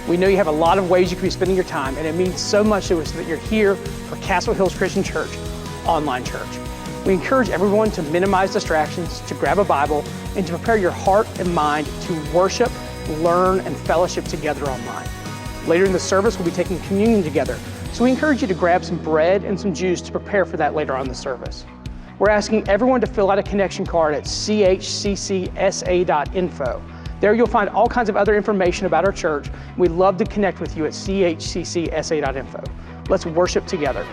We know you have a lot of ways you could be spending your time, and it means so much to us that you're here for Castle Hills Christian Church, online church. We encourage everyone to minimize distractions, to grab a Bible, and to prepare your heart and mind to worship, learn, and fellowship together online. Later in the service, we'll be taking communion together, so we encourage you to grab some bread and some juice to prepare for that later on in the service. We're asking everyone to fill out a connection card at chccsa.info. There you'll find all kinds of other information about our church. We'd love to connect with you at chccsa.info. Let's worship together.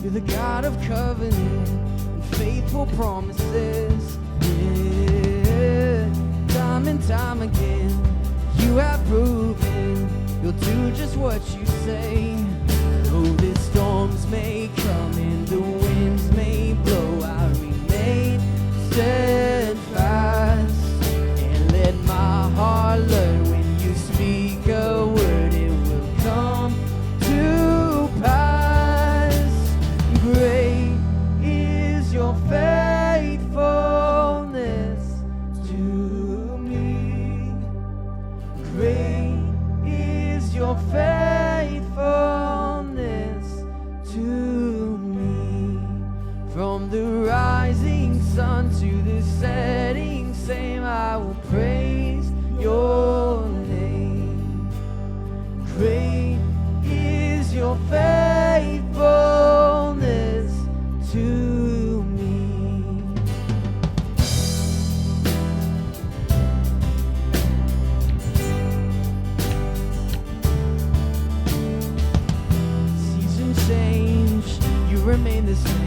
You're the God of covenant and faithful promises. Yeah, time and time again, you have proven you'll do just what you say. Though the storms may come and the winds may blow, From the rising sun to the setting same, I will praise your name. Great is your faithfulness to me. Seasons change, you remain the same.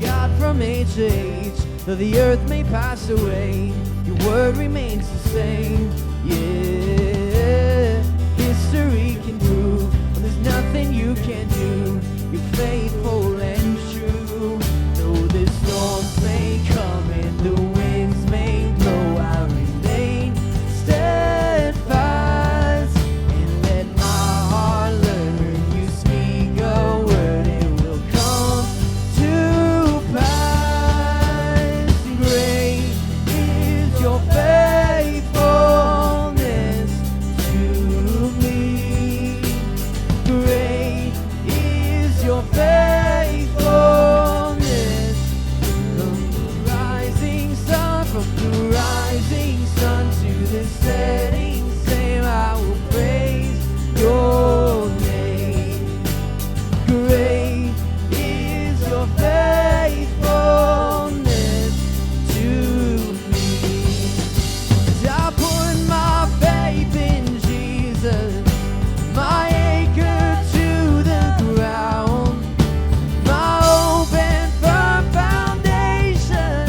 God from age to age, though the earth may pass away, your word remains the same. Yeah, history can prove there's nothing you can't do. You're faithful and true. Though the storms may come and the winds may blow, I remain steadfast. And let my heart learn when you speak a word, it will come to pass. Great is your faithfulness to me. Great is your faithfulness. From the rising sun to the setting same, I will praise your name. Great is your faithfulness to me. I put my faith in Jesus, my anchor to the ground, my hope and firm foundation.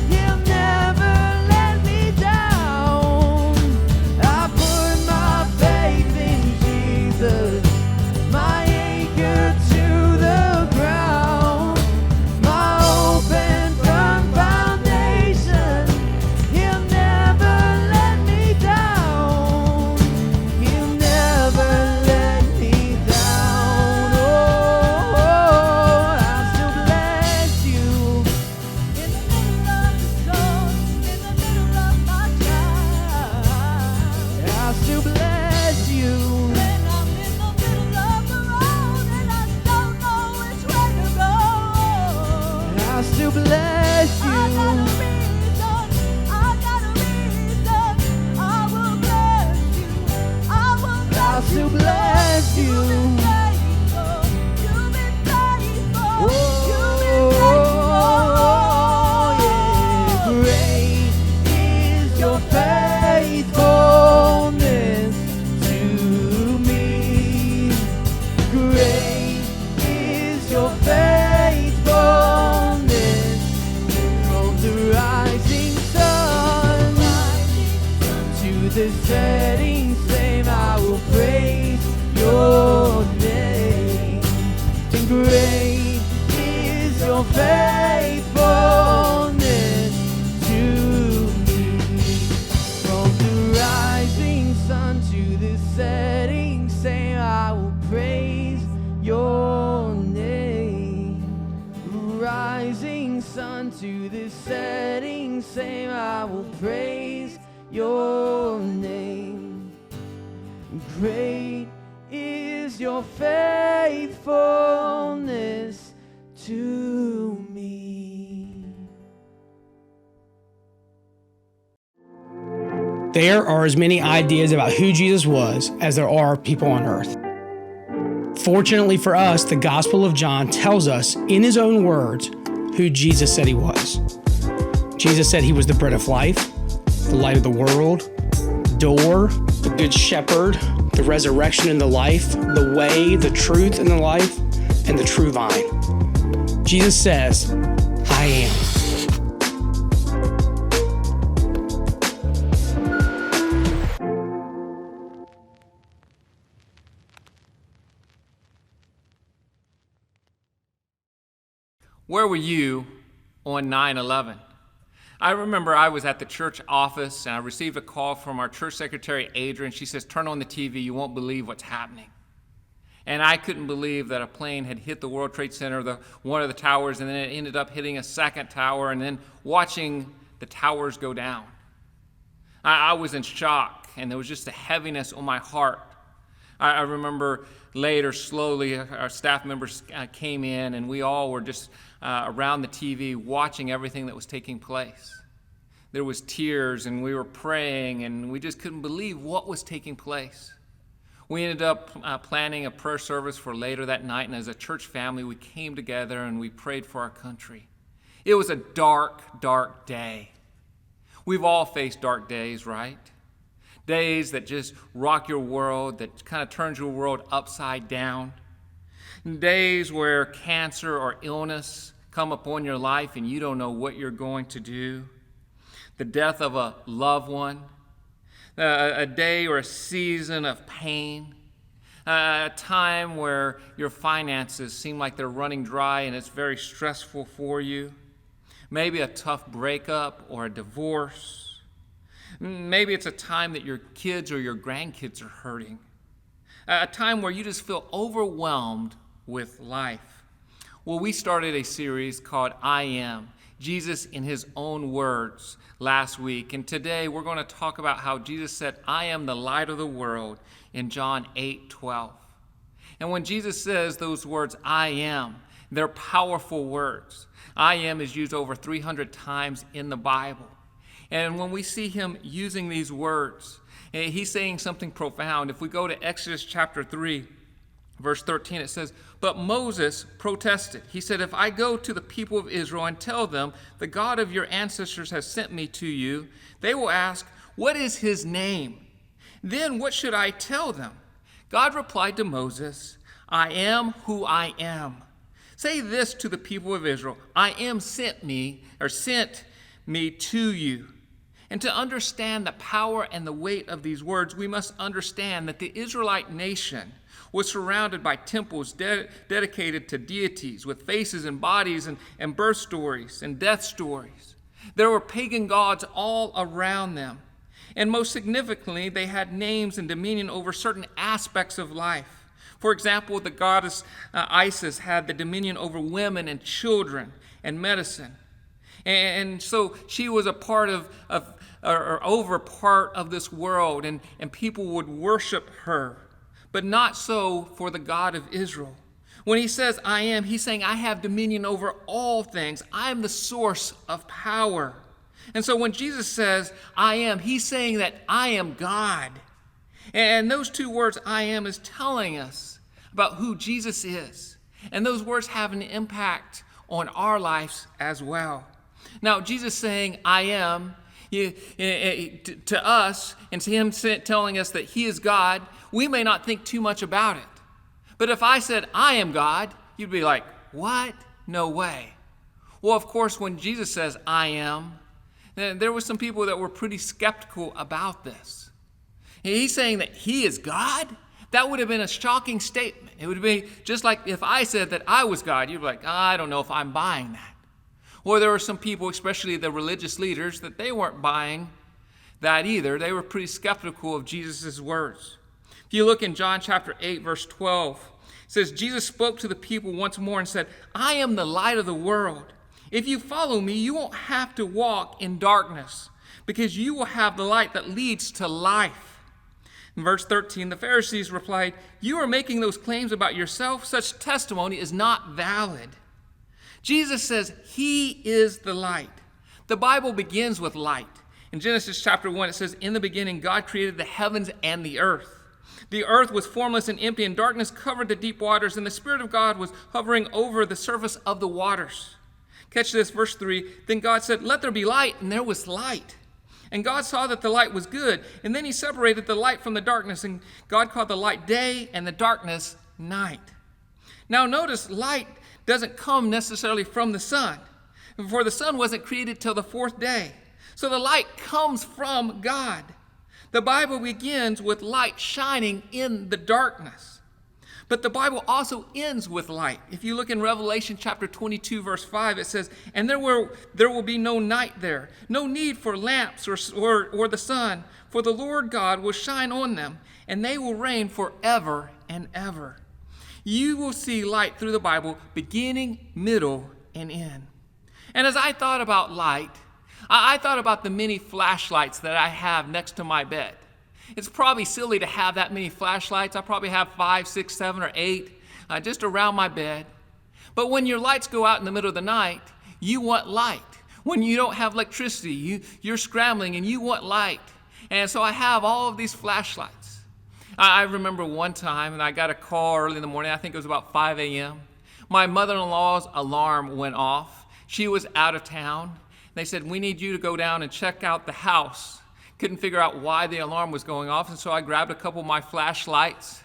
He'll never let me down. I put my faith in Jesus, my anchor to the ground, my hope and firm foundation. He'll never let me down. He'll never let me down. Oh, I'll still bless you in the middle of the storm, in the middle of my trial. I'll still bless you when I'm in the middle of the road and I don't know which way to go. I'll still bless you. I got a reason, I will bless you. I'll still bless you. You've been faithful. You've been faithful. Yeah. Great is your faithfulness to me. Great is your faithfulness. From the rising sun to the setting same, I will praise your name. And great is your faithfulness to me. From the rising sun to the setting same, I will praise your name. Rising sun to the setting same, I will praise your name. Great is your faithfulness to me. There are as many ideas about who Jesus was as there are people on earth. Fortunately for us, the Gospel of John tells us in his own words who Jesus said he was. Jesus said he was the bread of life, the light of the world, the door, the good shepherd, the resurrection and the life, the way, the truth and the life, and the true vine. Jesus says, I am. Where were you on 9/11? I remember I was at the church office and I received a call from our church secretary, Adrian. She says, turn on the TV, you won't believe what's happening. And I couldn't believe that a plane had hit the World Trade Center, one of the towers, and then it ended up hitting a second tower, and then watching the towers go down. I was in shock, and there was just a heaviness on my heart. I remember later, slowly, our staff members came in, and we all were just around the TV watching everything that was taking place. There was tears, and we were praying, and we just couldn't believe what was taking place. We ended up planning a prayer service for later that night, and as a church family, we came together and we prayed for our country. It was a dark, dark day. We've all faced dark days, right? Days that just rock your world, that kind of turns your world upside down. Days where cancer or illness come upon your life and you don't know what you're going to do. The death of a loved one. A day or a season of pain. A time where your finances seem like they're running dry and it's very stressful for you. Maybe a tough breakup or a divorce. Maybe it's a time that your kids or your grandkids are hurting. A time where you just feel overwhelmed with life. Well, we started a series called I Am, Jesus in his own words, last week. And today we're going to talk about how Jesus said, I am the light of the world in John 8:12. And when Jesus says those words, I am, they're powerful words. I am is used over 300 times in the Bible. And when we see him using these words, he's saying something profound. If we go to Exodus chapter 3, verse 13, it says, but Moses protested. He said, if I go to the people of Israel and tell them, the God of your ancestors has sent me to you, they will ask, what is his name? Then what should I tell them? God replied to Moses, I am who I am. Say this to the people of Israel, I am sent me to you. And to understand the power and the weight of these words, we must understand that the Israelite nation was surrounded by temples dedicated to deities with faces and bodies and birth stories and death stories. There were pagan gods all around them. And most significantly, they had names and dominion over certain aspects of life. For example, the goddess Isis had the dominion over women and children and medicine. And so she was a part over part of this world, and people would worship her. But not so for the God of Israel. When he says, I am, he's saying, I have dominion over all things. I am the source of power. And so when Jesus says, I am, he's saying that I am God. And those two words, I am, is telling us about who Jesus is. And those words have an impact on our lives as well. Now, Jesus saying, I am, to us, and to him telling us that he is God, we may not think too much about it. But if I said, I am God, you'd be like, what? No way. Well, of course, when Jesus says, I am, there were some people that were pretty skeptical about this. He's saying that he is God? That would have been a shocking statement. It would be just like if I said that I was God, you'd be like, I don't know if I'm buying that. Or there were some people, especially the religious leaders, that they weren't buying that either. They were pretty skeptical of Jesus' words. If you look in John chapter 8, verse 12, it says, Jesus spoke to the people once more and said, I am the light of the world. If you follow me, you won't have to walk in darkness, because you will have the light that leads to life. In verse 13, the Pharisees replied, you are making those claims about yourself. Such testimony is not valid. Jesus says he is the light. The Bible begins with light. In Genesis chapter 1, it says, in the beginning, God created the heavens and the earth. The earth was formless and empty, and darkness covered the deep waters, and the Spirit of God was hovering over the surface of the waters. Catch this, verse 3. Then God said, let there be light, and there was light. And God saw that the light was good, and then he separated the light from the darkness, and God called the light day and the darkness night. Now notice, light doesn't come necessarily from the sun, for the sun wasn't created till the fourth day. So the light comes from God. The Bible begins with light shining in the darkness. But the Bible also ends with light. If you look in Revelation chapter 22, verse 5, it says, and there will be no night there, no need for lamps or the sun, for the Lord God will shine on them, and they will reign forever and ever. You will see light through the Bible, beginning, middle, and end. And as I thought about light, I thought about the many flashlights that I have next to my bed. It's probably silly to have that many flashlights. I probably have 5, 6, 7, or 8 just around my bed. But when your lights go out in the middle of the night, you want light. When you don't have electricity, you're scrambling and you want light. And so I have all of these flashlights. I remember one time, and I got a call early in the morning. I think it was about 5 a.m. My mother-in-law's alarm went off. She was out of town. They said, we need you to go down and check out the house. Couldn't figure out why the alarm was going off, and so I grabbed a couple of my flashlights,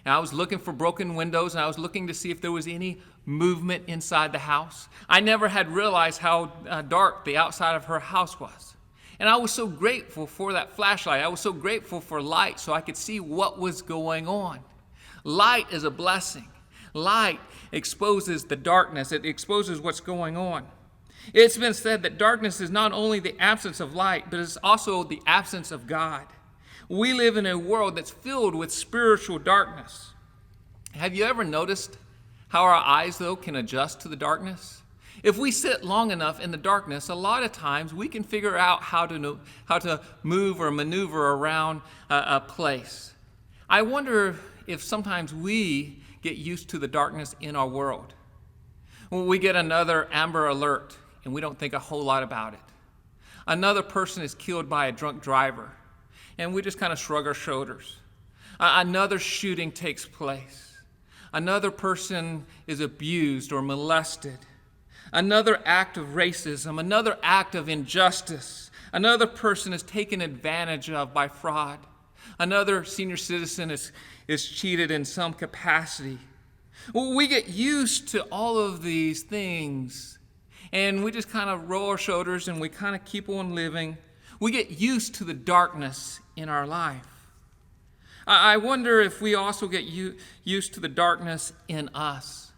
and I was looking for broken windows, and I was looking to see if there was any movement inside the house. I never had realized how dark the outside of her house was. And I was so grateful for that flashlight. I was so grateful for light so I could see what was going on. Light is a blessing. Light exposes the darkness. It exposes what's going on. It's been said that darkness is not only the absence of light, but it's also the absence of God. We live in a world that's filled with spiritual darkness. Have you ever noticed how our eyes, though, can adjust to the darkness? If we sit long enough in the darkness, a lot of times we can figure out how to move or maneuver around a place. I wonder if sometimes we get used to the darkness in our world. When we get another Amber Alert and we don't think a whole lot about it. Another person is killed by a drunk driver and we just kind of shrug our shoulders. Another shooting takes place. Another person is abused or molested. Another act of racism, another act of injustice. Another person is taken advantage of by fraud. Another senior citizen is cheated in some capacity. We get used to all of these things, and we just kind of roll our shoulders and we kind of keep on living. We get used to the darkness in our life. I wonder if we also get used to the darkness in us.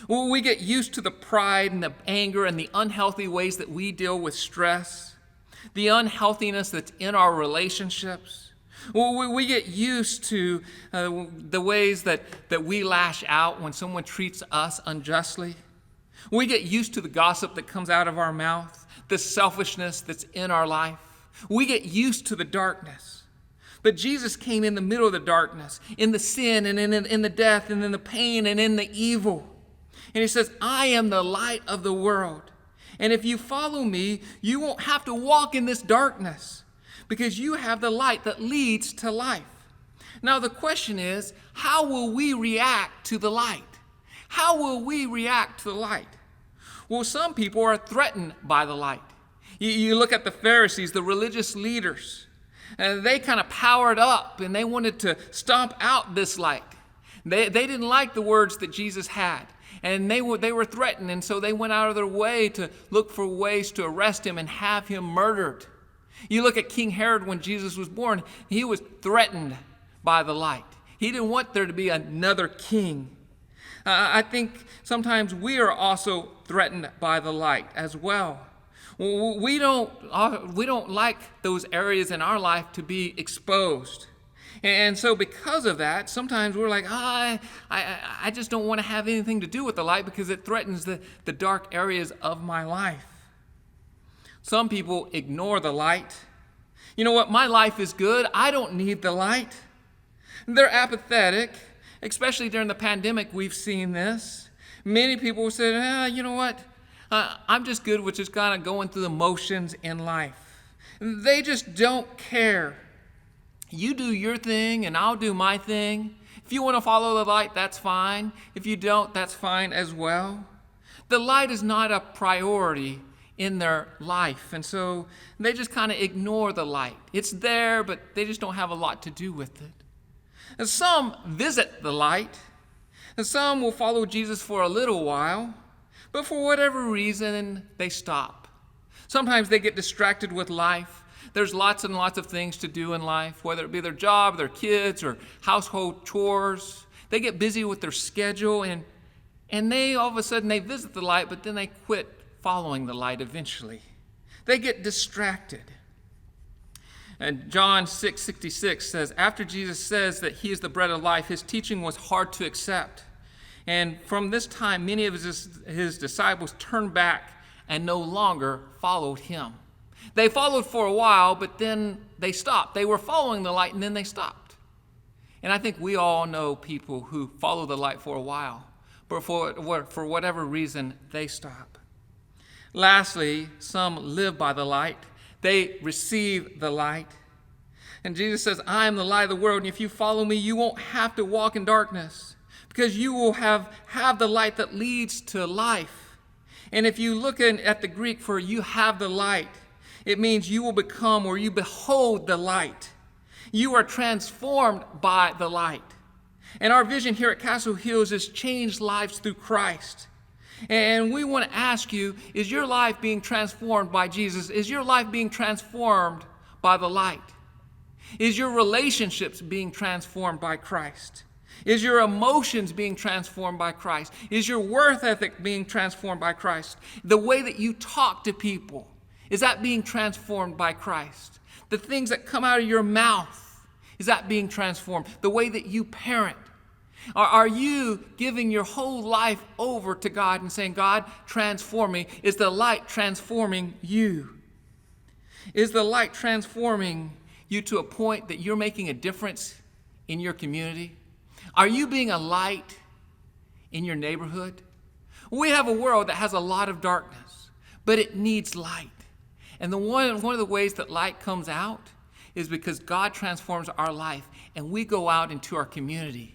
We get used to the pride and the anger and the unhealthy ways that we deal with stress, the unhealthiness that's in our relationships. We get used to the ways that we lash out when someone treats us unjustly. We get used to the gossip that comes out of our mouth, the selfishness that's in our life. We get used to the darkness. But Jesus came in the middle of the darkness, in the sin and in the death and in the pain and in the evil. And he says, I am the light of the world. And if you follow me, you won't have to walk in this darkness because you have the light that leads to life. Now the question is, how will we react to the light? How will we react to the light? Well, some people are threatened by the light. You look at the Pharisees, the religious leaders, and they kind of powered up and they wanted to stomp out this light. They didn't like the words that Jesus had. And they were threatened, and so they went out of their way to look for ways to arrest him and have him murdered. You look at King Herod when Jesus was born, he was threatened by the light. He didn't want there to be another king. I think sometimes we are also threatened by the light as well. We don't like those areas in our life to be exposed. And so because of that, sometimes we're like, I just don't want to have anything to do with the light because it threatens the dark areas of my life. Some people ignore the light. You know what? My life is good. I don't need the light. They're apathetic, especially during the pandemic. We've seen this. Many people say, you know what? I'm just good with just kind of going through the motions in life. They just don't care. You do your thing and I'll do my thing. If you want to follow the light, that's fine. If you don't, that's fine as well. The light is not a priority in their life, and so they just kind of ignore the light. It's there, but they just don't have a lot to do with it. And some visit the light, and some will follow Jesus for a little while, but for whatever reason, they stop. Sometimes they get distracted with life. There's lots and lots of things to do in life, whether it be their job, their kids, or household chores. They get busy with their schedule, and they all of a sudden they visit the light, but then they quit following the light eventually. They get distracted. And John 6:66 says, after Jesus says that he is the bread of life, his teaching was hard to accept. And from this time, many of his disciples turned back and no longer followed him. They followed for a while, but then they stopped. They were following the light, and then they stopped. And I think we all know people who follow the light for a while, but for whatever reason, they stop. Lastly, some live by the light. They receive the light. And Jesus says, I am the light of the world, and if you follow me, you won't have to walk in darkness, because you will have the light that leads to life. And if you look at the Greek for you have the light, it means you will become, or you behold the light. You are transformed by the light. And our vision here at Castle Hills is change lives through Christ. And we want to ask you, is your life being transformed by Jesus? Is your life being transformed by the light? Is your relationships being transformed by Christ? Is your emotions being transformed by Christ? Is your work ethic being transformed by Christ? The way that you talk to people, is that being transformed by Christ? The things that come out of your mouth, is that being transformed? The way that you parent, are you giving your whole life over to God and saying, God, transform me? Is the light transforming you? Is the light transforming you to a point that you're making a difference in your community? Are you being a light in your neighborhood? We have a world that has a lot of darkness, but it needs light. And one of the ways that light comes out is because God transforms our life, and we go out into our community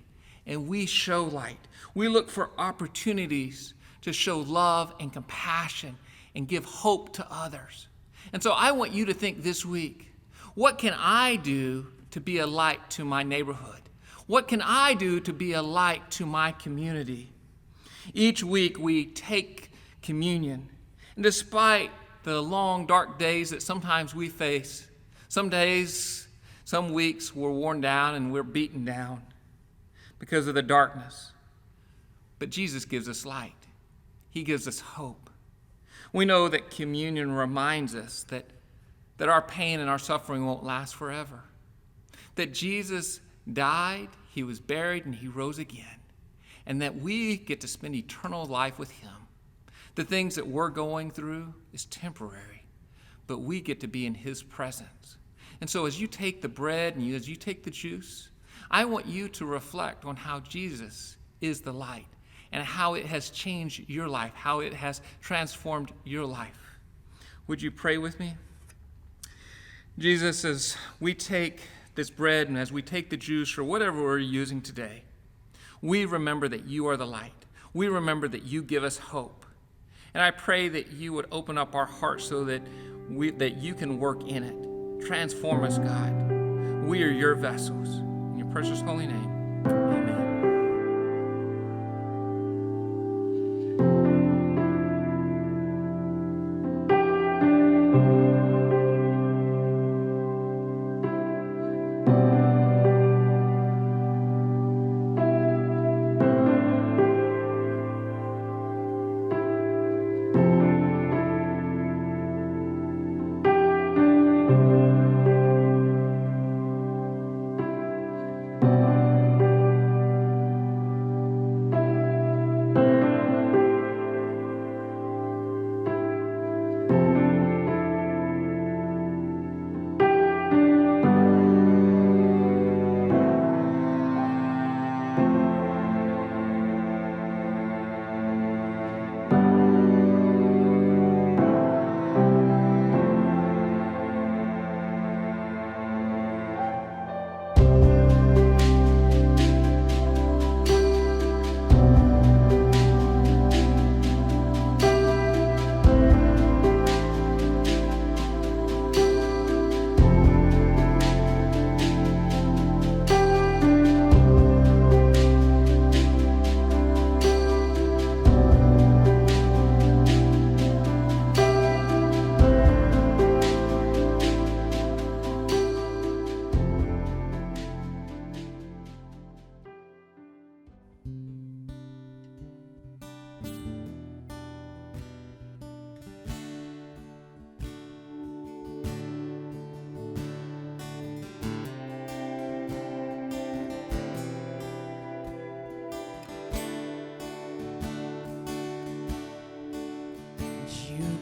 and we show light. We look for opportunities to show love and compassion and give hope to others. And so I want you to think this week, what can I do to be a light to my neighborhood? What can I do to be a light to my community? Each week we take communion, and despite the long, dark days that sometimes we face, some days, some weeks we're worn down and we're beaten down because of the darkness. But Jesus gives us light. He gives us hope. We know that communion reminds us that our pain and our suffering won't last forever. That Jesus died, he was buried, and he rose again. And that we get to spend eternal life with him. The things that we're going through is temporary, but we get to be in his presence. And so as you take the bread and as you take the juice, I want you to reflect on how Jesus is the light and how it has changed your life, how it has transformed your life. Would you pray with me? Jesus, as we take this bread and as we take the juice or whatever we're using today, we remember that you are the light. We remember that you give us hope. And I pray that you would open up our hearts so that you can work in it. Transform us, God. We are your vessels. In your precious holy name, amen.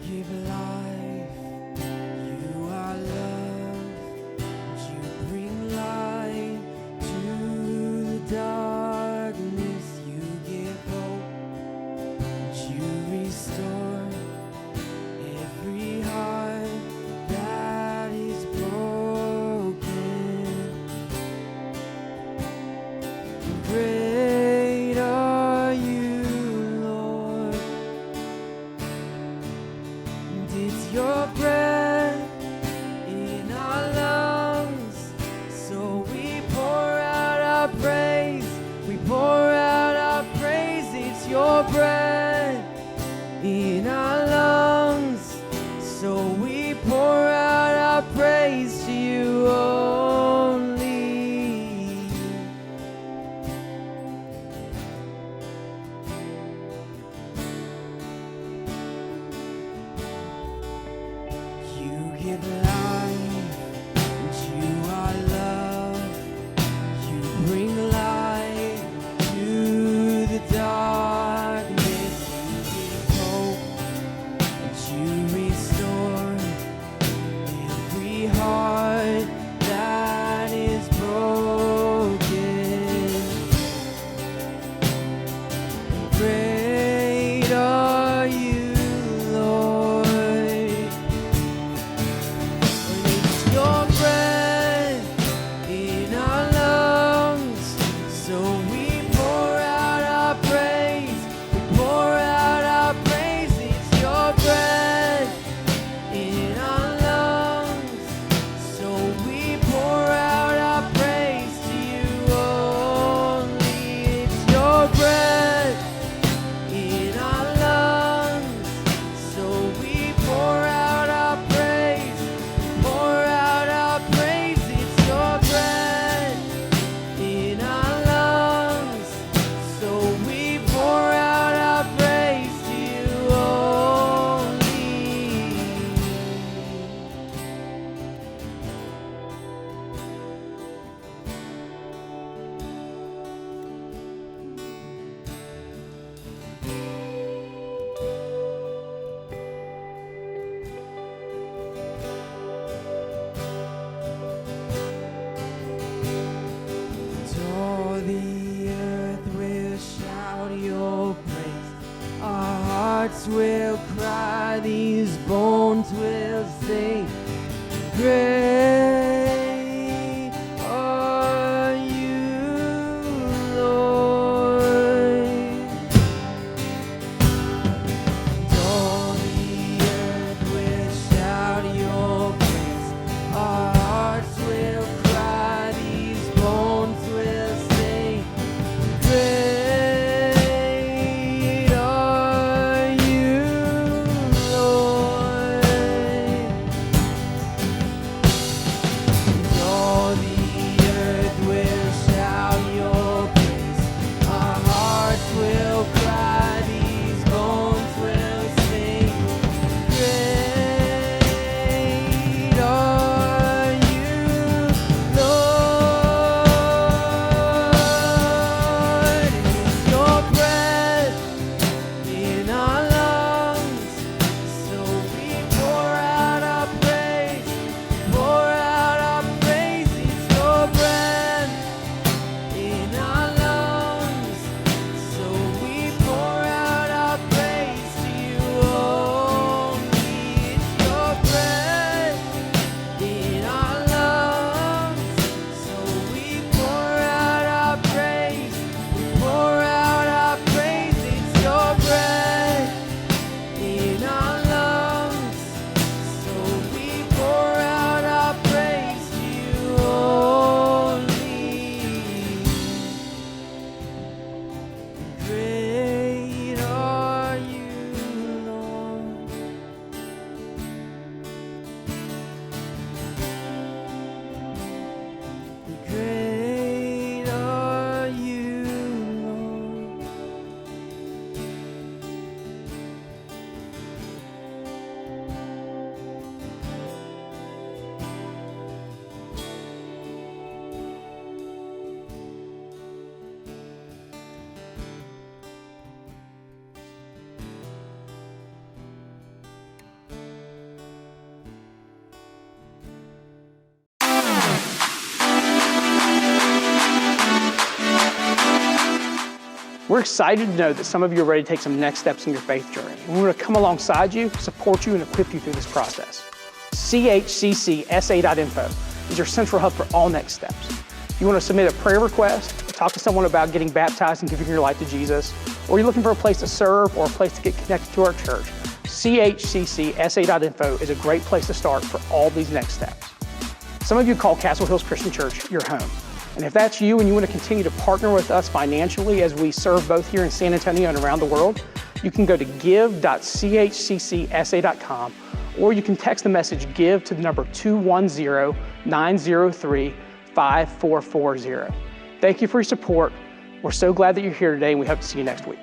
give life, you with life, and you are love. You bring light to the darkness. You give hope, and you restore every heart that is broken. Great are you, Lord. It's your breath in our lungs, so we pour out our praise. We pour out our praise. It's your breath in our lungs, so we pour out our praise to you only. It's your breath in our lungs, so we pour out our praise. Pour out our praise. It's your breath in our lungs, so we pour out our praise to you only. And all the earth will shout your praise. Our hearts will cry, these bones will sing. Great are you, Lord. And all the earth will shout your praise. Our hearts will cry, these bones will sing. Great are you, Lord. And all the earth will shout your praise. Our hearts will cry, these bones will sing. Great are you, Lord. It's your breath in our lungs, so we pour out our praise. Pour out our praise. It's your breath in our lungs, so we pour out our praise to you only. It's your breath in our lungs, so we pour out our praise. We pour out our praise. It's your breath in our lungs, so we pour out our praise to you only. Great are you, Lord. Great are you, Lord. We're excited to know that some of you are ready to take some next steps in your faith journey. And we want to come alongside you, support you, and equip you through this process. CHCCSA.info is your central hub for all next steps. If you want to submit a prayer request, talk to someone about getting baptized and giving your life to Jesus, or you're looking for a place to serve or a place to get connected to our church, CHCCSA.info is a great place to start for all these next steps. Some of you call Castle Hills Christian Church your home. And if that's you and you want to continue to partner with us financially as we serve both here in San Antonio and around the world, you can go to give.chccsa.com, or you can text the message GIVE to the number 210-903-5440. Thank you for your support. We're so glad that you're here today, and we hope to see you next week.